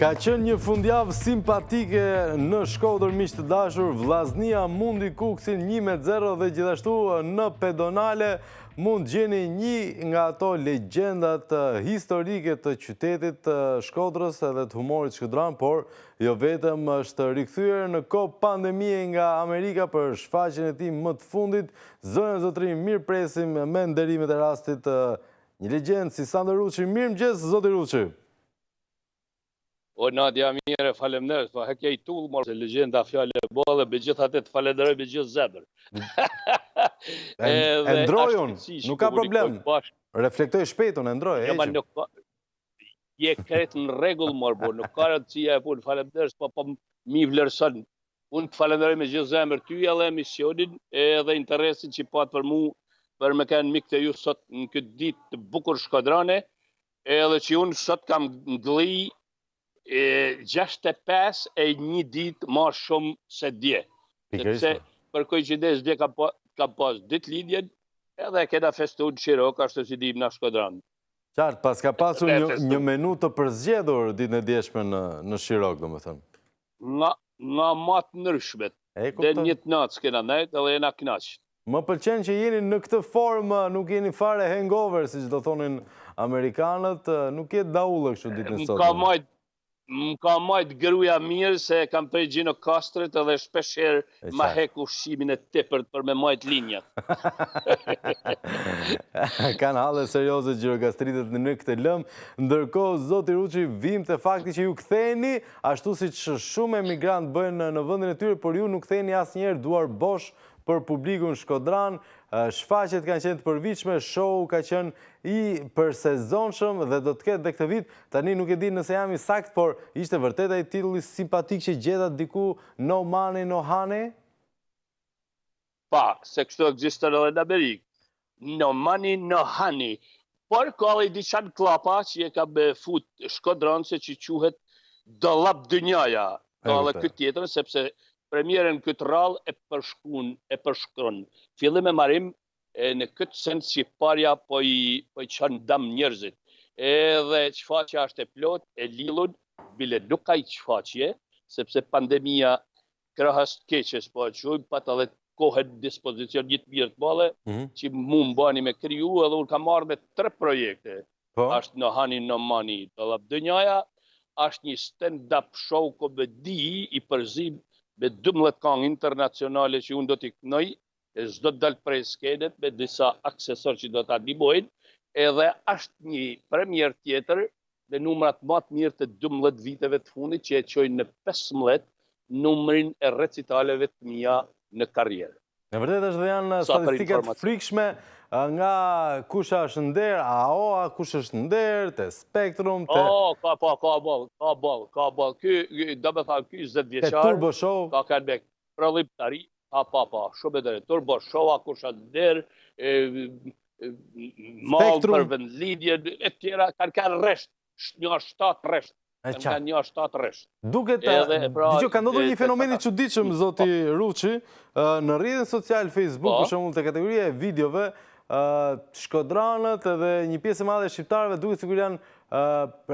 Ka qenë një fundjavë simpatike në Shkodër, miq të dashur. Vllaznia mundi Kuksin 1-0 dhe gjithashtu në pedonale mund gjeni një nga ato legjendat historike të qytetit të Shkodrës edhe të humorit shkodran, por jo vetëm, është rikthyer në kohë pandemie nga Amerika për shfaqjen e tij më të fundit. Zonja e zotërin, mirë presim me nderimet e rastit një legjend si Sandor Ruçi. Mirëmëngjes, zoti Ruçi. O, Nadia, mire, faleminderit, po hekja I tullë, morë, se legjenda fjale e bolle, be gjithatë të falenderoj me gjithë zemër. E ndroj unë, nuk ka problem. Reflektoj shpejt unë, e ndroj, heqim. Je kretë në regull, morë, bo, nuk ka rëndësia e punë, faleminderit, po mi vlerëson. Unë të falenderoj me gjithë zemër ty edhe emisionin, edhe interesin që patë për mu, për me kanë mikë të ju sot në këtë ditë të bukur shkodrane, edhe që unë sot kam ngli 65 e një ditë ma shumë se dje. Sepse për koincidencë dje kam pas ditë lidjen, edhe kena festu në Shirok, ashtu si dim në Shkodran. Qartë, pas ka pasur një menu të përzgjedhur ditën e djeshme në Shirok, do më thëmë. Nga matë nërshmet, dhe një të natë s'kena nejtë, edhe jena knaqë. Më pëlqen që jeni në këtë formë, nuk jeni fare hangover, si që do thonin Amerikanët, nuk jetë daullë kështu ditën e sot. Më ka majtë gruja mirë se kam prej Gjino Kastrit edhe shpesher ma hek ushqimin e tepërt për me majtë linjat. Kanë halë serioze gjirogastritet në këtë lëmë, ndërkohë, zoti Ruçi, vim të fakti që ju ktheni, ashtu si që shumë emigrantë bëjnë në vëndin e tyre, por ju nuk ktheni asë njerë duar bosh për publikun shkodran. Shfaqjet kanë qenë të përvitshme, show ka qenë I përsezonshëm dhe do të ketë dhe këtë vit. Tani nuk e di nëse jam I sakt, por ishte vërtet ai titulli simpatik që gjeta diku No Money, No Honey? Pa, se kështu ekziston edhe në Amerikë. No Money, No Honey. Por ka edhe diçan klapa që e ka me fut Shkodran se që quhet Dollap Dynjaja. Ka edhe këtë tjetër, sepse premierën këtë rallë e përshkron. Fillim e marim në këtë sens që parja po I qanë dam njerëzit. Edhe qfaqja është e plot, e lillun, bile nuk ka I qfaqje, sepse pandemia krahas të keqes, po e qujmë pat edhe kohën dispozicion një të mirë të male, që mu më bani me kryu, edhe unë ka marrë me 3 projekte. Ashtë No Honey, No Money, Dollap Dynjaja, ashtë një stand-up show komedi I përzim me 12 kangë internacionale që unë do t'i kënoj, e zdo të dalë prej skenet me disa aksesor që do t'a ndihmojnë, edhe është një premier tjetër dhe numrat më të mirë të 12 viteve të fundit që e qojnë në 15 numrin e recitaleve të mia në karrierë. Në vërtet është dhe janë statistikat frikshme nga kusha është nder, AOA, kush është nder, të Spektrum, të... Ka bol. Ky, do me thamë, ky 20 vjeqar, të Turbo Show, ka kanë me prëllim të ri, shumë e dhere, Turbo Show, kush është nder, malë për vendlidjen, e tjera, kanë resht, një 7 resht. Kanë një 7 resht. Duket, ka ndodhur një fenomeni çuditshëm, zoti Ruçi, në rrjetin social Facebook, për shembull te kategoria e videove, shkodranët edhe një pjesë e madhe e shqiptarëve duket sikur janë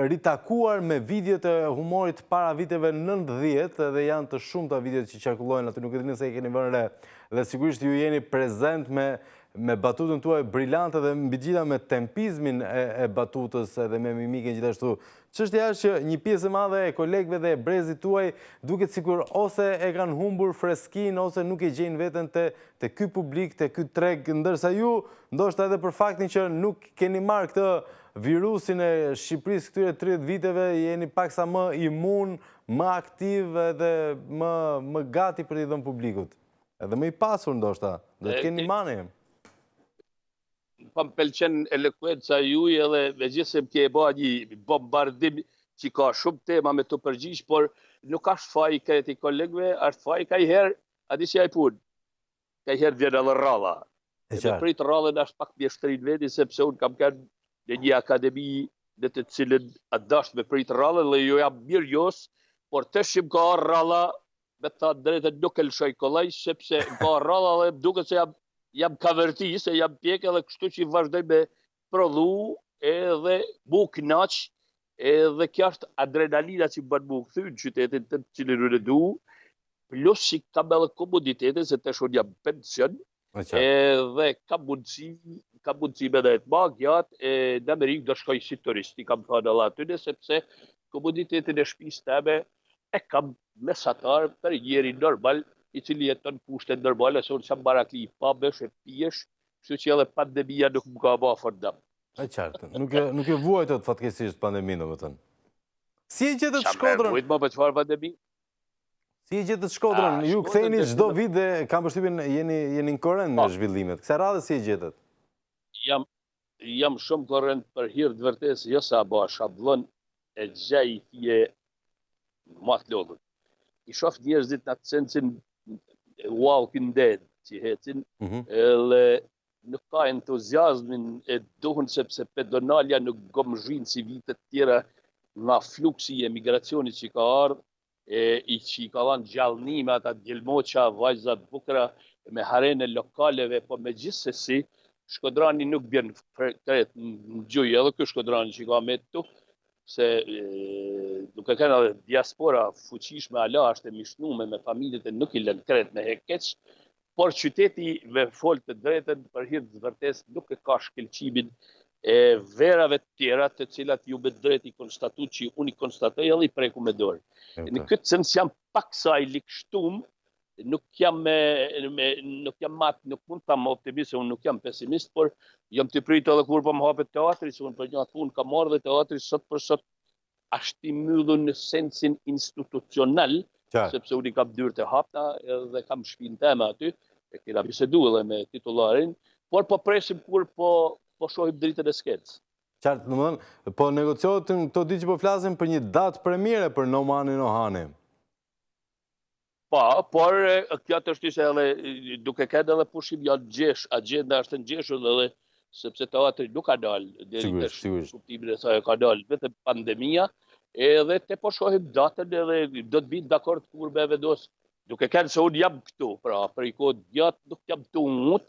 ritakuar me videot e humorit para viteve 90 dhe janë të shumta videot që qarkullojnë aty, nuk e di nëse e keni vënë re. Dhe sigurisht ju jeni prezent me batutën tuaj brillante dhe mbi gjitha me tempizmin e batutës edhe me mimikën gjithashtu. Çështja është që një pjesë e madhe e kolegëve dhe e brezit tuaj duket sikur ose e kanë humbur freskinë ose nuk e gjejnë veten te ky publik, te ky treg, ndërsa ju ndoshta edhe për faktin që nuk keni marrë këtë virusin e Shqipërisë këtyre 30 viteve, jeni paksa më imun, më aktiv edhe më gati për t'i dhënë publikut. Edhe më I pasur ndoshta, do të keni mane. Pa më pëlqen elekuenca juj edhe me gjithë se më kje e ba një bombardim që ka shumë tema me të përgjish, por nuk është faj I këti kolegve, është faj ka I herë, ati që ja I punë, ka I herë vjen edhe rralla. E me pritë rrallën është pak mjeshtrin vedi, sepse unë kam kanë në një akademi në të cilën atë dashtë me pritë rrallën, dhe ju jam mirë jos, por të shim ka rralla, me ta drejtën nuk e lëshoj kollaj, sepse ka rralla dhe më duke se jam kaverti, se jam pjek edhe kështu që I vazhdoj me prodhu edhe bu knaq Edhe kjo është adrenalina që bën mu këthy në qytetin të cilin unë du, plus që kam edhe komoditete se të shon jam pension, edhe kam mundësi me dhe të ma gjatë, në Amerikë do shkoj si turisti, kam thënë alla atyne, sepse komoditetin e shtëpisë teme e kam mesatar për njeri normal, i cili jeton kushte normale, se unë që barakli i pa bësh e pijesh, kështu që edhe pandemia nuk më ka ba fondam. E qartë, nuk e vuajtët fatkesisht pandeminë, do më tënë. Si e gjetët Shkodrën? Vuajtë ma për qëfar pandemi? Si e gjetët Shkodrën? Ju këthejni çdo vit dhe kam përshtypjen jeni në korrent me zhvillimet. Kësa radhe si e gjetët? Jam shumë korrent për hirë të vërtes, jo sa ba shablon e gjaj i fje matë lodhën. I shof njerëzit në atë sensin Walking Dead që hecin, edhe nuk ka entuziazmin e duhun sepse pedonalja nuk gomë zhinë si vitet tjera nga fluksi i emigracionit që ka ardhë, i që i ka dhanë gjallnime, ata djelmoqa, vajzat bukra, me harene lokaleve, po me gjithsesi, Shkodrani nuk bjen kret në gjuj, edhe kjo Shkodrani që ka me të, se duke këna dhe diaspora fuqishme ala është e mishnume me familjet e nuk i lën kret me hekeq, por qyteti me folë të drejten për hirë të vërtes nuk e ka shkelqimin e verave të tjera të cilat ju me drejt i konstatu që unë i konstatoj edhe i preku me dorë. Në këtë sens jam pak sa i likshtum, nuk jam matë, nuk mund të më optimist, unë nuk jam pesimist, por jam të prit edhe kur po më hapet teatri, se unë për një atë punë kam marrë dhe teatri sot për sot ashtë i myllu në sensin institucional, sepse unë i kam dyrë të hapta dhe kam shpinë tema aty, e kena bisedu edhe me titularin, por po presim kur po shohim dritën e skecë. Qartë, në më dhënë, po negociot të di që po flasim për një datë premiere për No Money No Honey. Pa, por kjo të shtishe edhe duke këtë edhe pushim janë gjesh, agenda është në gjeshur edhe sepse teatri nuk ka dalë, Sigurisht. Kuptimin e saj ka dalë, vetëm pandemia, edhe te po shohim datën edhe do të binë dakord kur me vendos, duke këtë se unë jam këtu, pra, për i kodë gjatë nuk jam këtu unë,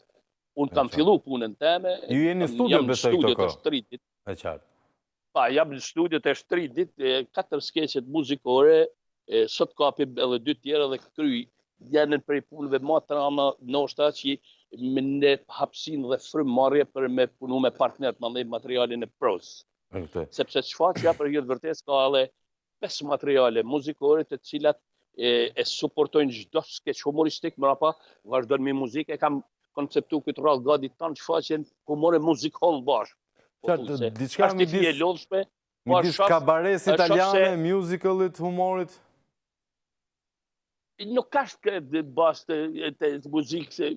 unë kam fillu punën teme. Ju jeni në studio besoj këto kohë? E qartë. Pa, jam në studio të shtridit, 4 skeqet muzikore, sot kapim edhe 2 tjera dhe kry jenën për i punëve ma trama noshta që me ne hapsin dhe frymmarrje për me punu me partner të mandej materialin e pros. Sepse shfaqja për hirë vërtes ka edhe 5 materiale muzikore të cilat e supportojnë gjdo skeq humoristik, mrapa vazhdojnë me muzikë, e kam konceptu këtë rrallë gadi tanë shfaqjen humore muzikon bashkë. Diçka midis kabares italiane, musicalit, humorit? Nuk ashtë këtë bastë të muzikë,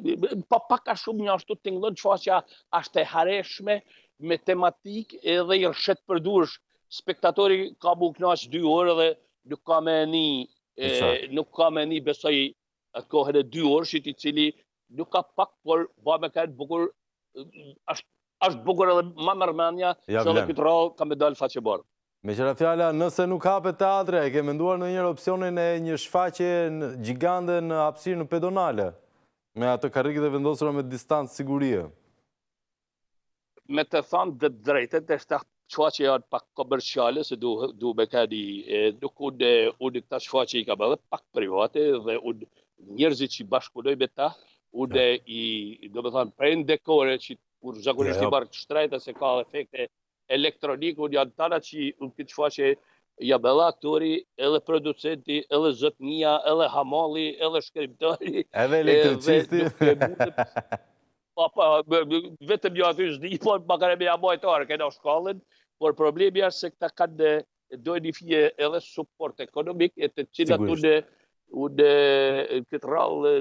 pak ka shumë një ashtu të tingëllon që faqja ashtë e hareshme me tematik edhe i rëshet për dursh. Spektatori ka mu knaqë 2 orë dhe nuk ka me një besoj atë kohën e 2 orë shit i cili nuk ka pak, por ba me këtë bukur, ashtë bukur edhe ma mërmenja që edhe këtë rallë ka me dalë faqe barë. Me qëra fjalla, nëse nuk hapet teatre, e ke menduar në njërë opcionin e një shfaqe gjigande në hapësirë në pedonale, me atë karrikët e vendosura me distancë sigurie? Me të thanë dhe drejtet, e shta shfaqe janë pak komerciale, se du me keni, nuk unë këta shfaqe i kam edhe pak private, dhe unë njerëzit që bashkunoj me ta, unë do me thanë prejnë dekore që kur zakonisht i marrë të shtrejta se ka efekte elektronikë, unë janë tana që unë këtë shfaqe jam edhe aktori, edhe producenti, edhe zotnia, edhe hamalli, edhe shkrimtari. Edhe elektricisti. Vetëm një aty zdi, po makar e me jamajtarë këna shkallën, por problemi është se këta kanë dojnë i fje edhe support ekonomik, e të cilat unë këtë rallë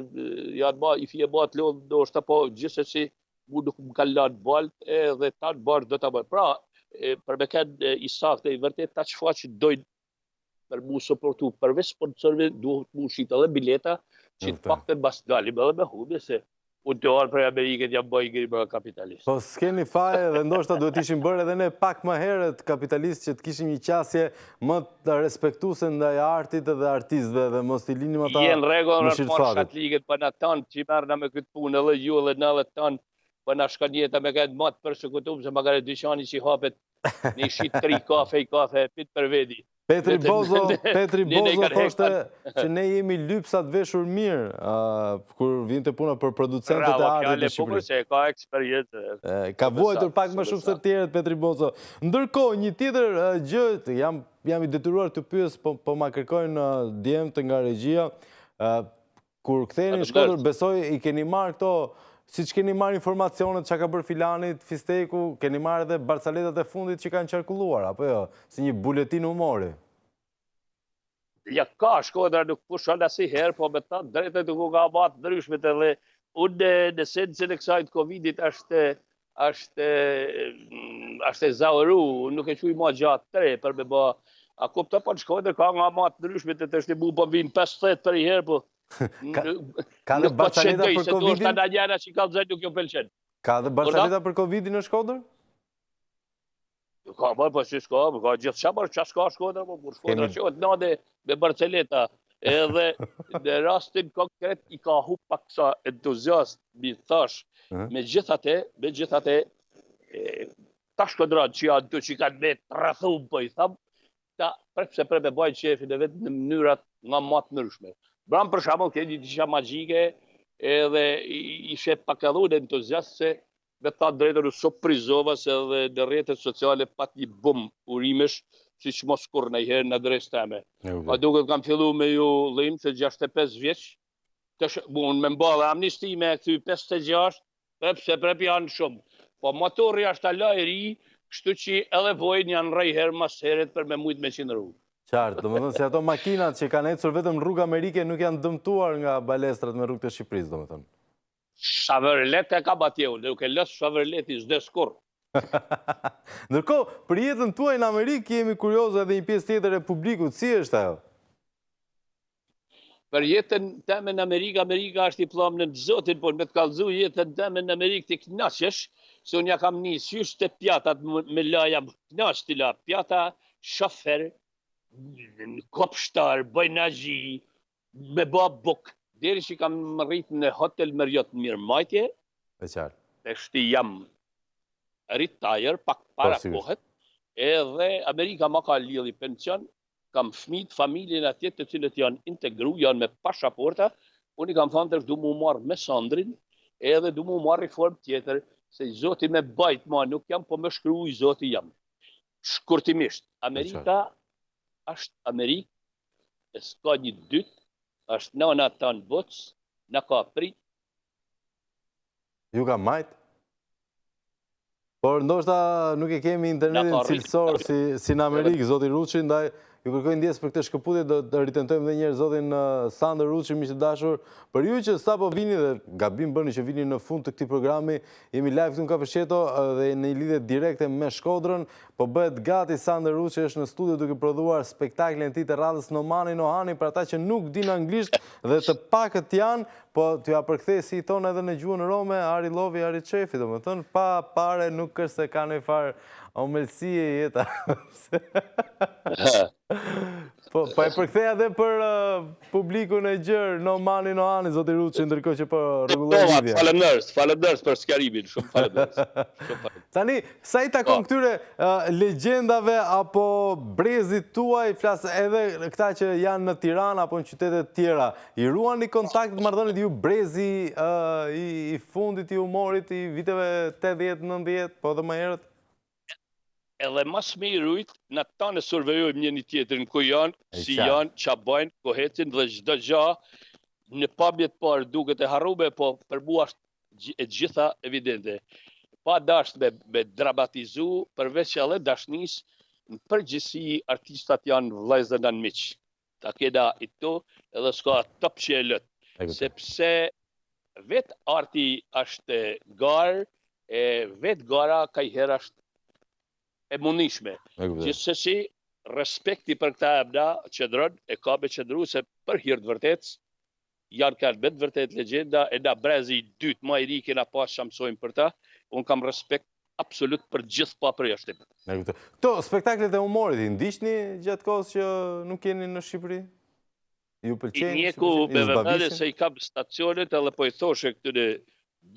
janë i fje ma të lodhë, do është po gjithsesi mu nuk më kanë lanë baltë, edhe tanë barë do të bërë. Pra, për me kënë i sakte, i vërtet ta që faqë dojnë për mu supportu përveç sponsorve, duhet mu shqita dhe bileta, që të pak të bas dalim edhe me hume, se unë të orë për Amerikët jam bëjë ngri bërë kapitalist. Po s'keni faje dhe ndoshta duhet ishim bërë edhe ne pak më herët kapitalist që të kishim një qasje më të respektuse ndaj artit dhe artistëve dhe mos t'i linim ata jenë regull në në shirtfatit. shatë ligët për në tanë që i mërëna me këtë punë edhe ju edhe në dhe tanë për në shkan jetë me këtë matë përsekutum se magare dyshani që i hapet Një shit 3 kafe, pit për vedi. Petri Bozo thoshte që ne jemi lypsat veshur mirë, kur vinte puna për producentët e artit në Shqipëri. Se ka eksperiencë. Ka vuajtur pak më shumë se tjerët Petri Bozo. Ndërkohë, një tjetër gjë, jam i detyruar të pyes, po ma kërkojnë djemtë nga regjia, kur ktheheni në Shkodër, besoj i keni marrë këto, si që keni marrë informacionet që ka bërë Filanit, Fisteku, keni marrë edhe barcaletat e fundit që kanë qarkulluar, apo jo, si një buletin humori? Ja ka, Shkodra nuk pushon asnjëherë, po me ta drejtë nuk ka batë ndryshmet edhe unë në sensin e kësajt Covidit është zauru, nuk e quj ma gjatë tre, për me ba, a kupta po në Shkodër ka nga matë ndryshmet e të është mu po vinë 50 për i herë, po Ka dhe barcaleta për Covidin? Ka dhe barcaleta për Covidin në Shkodër? Ka bërë, po që s'ka, ka gjithë shabër që s'ka Shkodër, po Shkodër që të nade me barcaleta. Edhe në rastin konkret i ka hu pak sa entuziast, mi thash, me gjithate, ta Shkodran që janë të që kanë me të rëthum, po i thamë, ta prepse me bajnë qefin e vetë në mënyrat nga matë nërshme. Bram për shambull, keni disha magjike edhe ishe pak edhe unë entuziast se me ta drejtër u surprizova se edhe në rrjetet sociale pat një bum urimesh si që mos kur në herë në adres teme. A duke kam fillu me ju dhim se 65 vjeç, unë me mba dhe amnisti me këthy 56, prep janë shumë. Po motori është ala i ri, kështu që edhe vojnë janë rej herë mas heret për me mujtë me qindru. Qartë, do më thënë se ato makinat që kanë ecur vetëm rrugë Amerike nuk janë dëmtuar nga balestrat me rrugë të Shqipërisë, do më thënë. Shaverlet e ka batjeu, nuk e lësë Shaverlet i zdes kur. Ndërko, për jetën tuaj në Amerikë jemi kurioze edhe një pjesë tjetër e publikut, si është ajo? Për jetën teme në Amerikë, Amerika është i plomë në zotin, por me të kalzu jetën teme në Amerikë të knashesh, se unë ja kam një sysh të pjatat me laja knash të la, pjata, shofer, kopshtar, bëjnazhi, me ba buk, deri që kam rritë në hotel Marriott në Mirëmajtje, e shti jam ritajer, pak para kohet, edhe Amerika ma ka lidhi pension, kam fmit familjen atje të cilët janë integru, janë me pashaporta, unë i kam thonë të du mu marrë me Sandrin, edhe du mu marrë reform tjetër, se i zoti me bajt ma nuk jam, po me shkru i zoti jam. Shkurtimisht, Amerika është Amerikë, e s'ka një dytë, është nëna tanë botës, në ka prit. Ju ka majtë? Por ndoshta nuk e kemi internetin cilësor si në Amerikë, zoti Ruçi, ndaj ju kërkoj ndjes për këtë shkëputje, do ritentojmë dhe njerë zotin Sander Ruçi, miqtë dashur, për ju që sa po vini dhe gabim bëni që vini në fund të këtij programi, jemi live këtu në Kafe Sheto dhe në lidhje direkte me Shkodrën, po bëhet gati Sander Ruçi është në studio duke prodhuar spektaklin e tij të radhës Nomani Nohani për ata që nuk dinë anglisht dhe të pakët janë, po t'ja përkthej si i thonë edhe në gjuhën rome, Ari Lovi, Ari Çefi, domethënë pa pare nuk është se ka një farë omelësie jeta. Po e përkthej edhe për publikun e gjerë, Nomani Nohani, zoti Ruçi, ndërkohë që po rregulloj lidhja. Falemnderës për skarimin, shumë falemnderës. Tani, sa i takon këtyre legjendave apo brezit tuaj, flas edhe këta që janë në Tiranë apo në qytetet tjera, i ruani kontakt të marrëdhëniet ju brezi i fundit i humorit i viteve 80-90, po dhe më herët? Edhe mas me i rujt, në ta në survejojmë një tjetërin ku janë, si janë, qa bajnë, kohecin dhe gjdo gja, në pamjet parë duket e harrube, po përbua është e gjitha evidente. Pa dasht me dramatizu, përveç edhe dashnis, në përgjësi artistat janë vllezër në miq. Ta kena i to, edhe s'ka top që e lët. Sepse vet arti është garë, e vet gara ka i herë është e mundishme. Gjithsesi, respekti për këta emna qëndron, e ka me qëndru se për hirtë vërtetës, janë kanë me të vërtet legenda, e na brezi dytë ma i ri kena pas që mësojmë për ta, unë kam respekt absolut për gjithë pa për jashtim. Këto spektaklet e humorit, i ndiqni gjatë kohës që nuk jeni në Shqipëri? Ju pëlqejnë? I njeku me vëmëdhe se i kam stacionet, edhe po i thoshe këtëre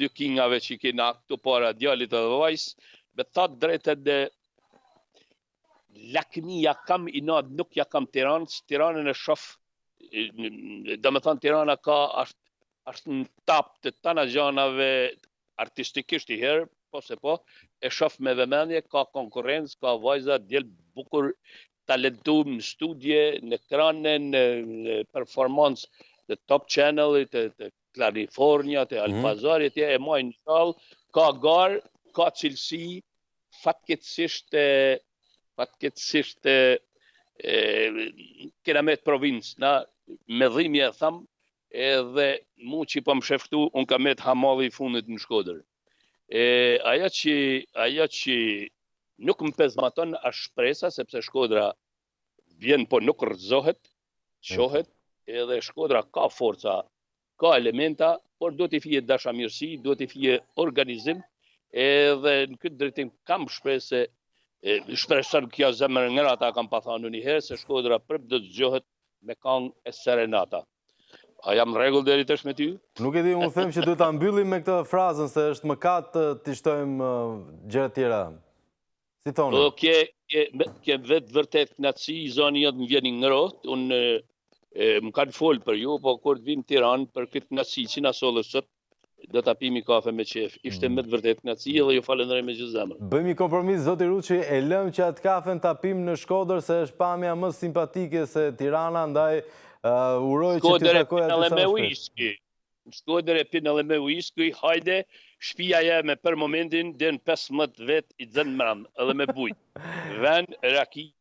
dy kingave që i kena këtu para djallit edhe vajs, me thatë drejtën lakmia kam i nad nuk ja kam Tiranës, Tiranën e shof, do me thonë Tirana është në tap të tana gjanave artistikisht i herë, po se po, e shof me vëmendje, ka konkurrencë, ka vajza, djelë bukur, talentum në studje, në ekrane, në performance të Top Channel, të California, të Alfazarit, e majnë shall, ka garë, ka cilësi, fatkeqësisht kena me të provincë, na me dhimje e thamë, edhe mu që po më sheftu, unë ka me të hamalli i fundit në Shkodër. Aja që nuk më pezmaton është shpresa, sepse Shkodra vjen po nuk rëzohet, qohet, edhe Shkodra ka forca, ka elementa, por do t'i fije dashamirësi, do t'i fije organizim, edhe në këtë drejtim kam shprese, shpresën kjo zemër ngrata kam pa thanu një herë, se Shkodra prëp do të zgjohet me kang e serenata. A jam rregull deri tash me ty? Nuk e di, unë them që duhet ta mbyllim me këtë frazën, se është mëkat t'i shtojmë gjëra tjera. Si thonë? Ke vetë vërtet knatësi, zoni jëtë më vjeni ngrot, unë më kanë folë për ju, po kur të vim Tiranë për këtë knatësi që na sollë sot, do t'a pimi kafe me qef. Ishte me të vërtet knatësi dhe ju falenderoj me gjithë zemër. Bëjmë një kompromis, zoti Ruçi, e lëm që atë kafen t'a pim në Shkodër, se është pamja më simpatike se Tirana, ndaj uroj që t'i takoj atë sa shpejt. Shkodër e pinë edhe me whisky, hajde, shtëpia jeme për momentin dhe në 15 vet i dzën mram, edhe me bujt. Ven, raki,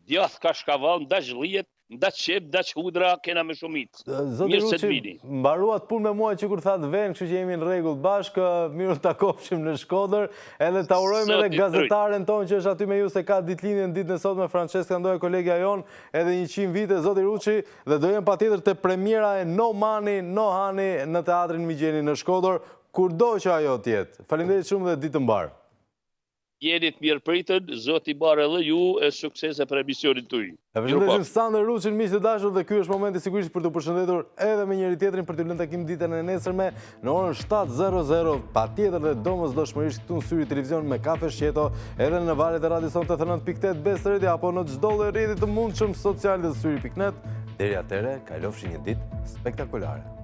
djath ka shkaval, nda zhlijet, nda qep, nda hudra, kena me shumit. Zoti Ruçi, mbaruat punë me mua që kur thatë ven, kështu që jemi në rregull bashkë, mirë ta kopshim në Shkodër, edhe ta urojmë edhe gazetaren tonë që është aty me ju se ka ditëlindjen ditën e sotme, Francesca Ndoja, kolegja jon, edhe 100 vite, zoti Ruçi, dhe do jem patjetër te premiera e No Money, No Honey në teatrin Migjeni në Shkodër, kurdo që ajo të jetë. Faleminderit shumë dhe ditë të mbar. Jeni të mirë pritën, zoti barë edhe ju e suksese për emisionin tuaj. E përshëndesim Sander Ruçin, miq të dashur, dhe ky është momenti sigurisht për të përshëndetur edhe me njëri tjetrin, për të lënë takim ditën e nesërme në orën 7:00, patjetër dhe domosdoshmërisht këtu në Syri Televizion me kafe shqeto, edhe në valët e radios 89.8 Besredi apo në çdo lloj rrjeti të mundshëm social të Syri.net. Deri atëherë, kalofshi një ditë spektakolare.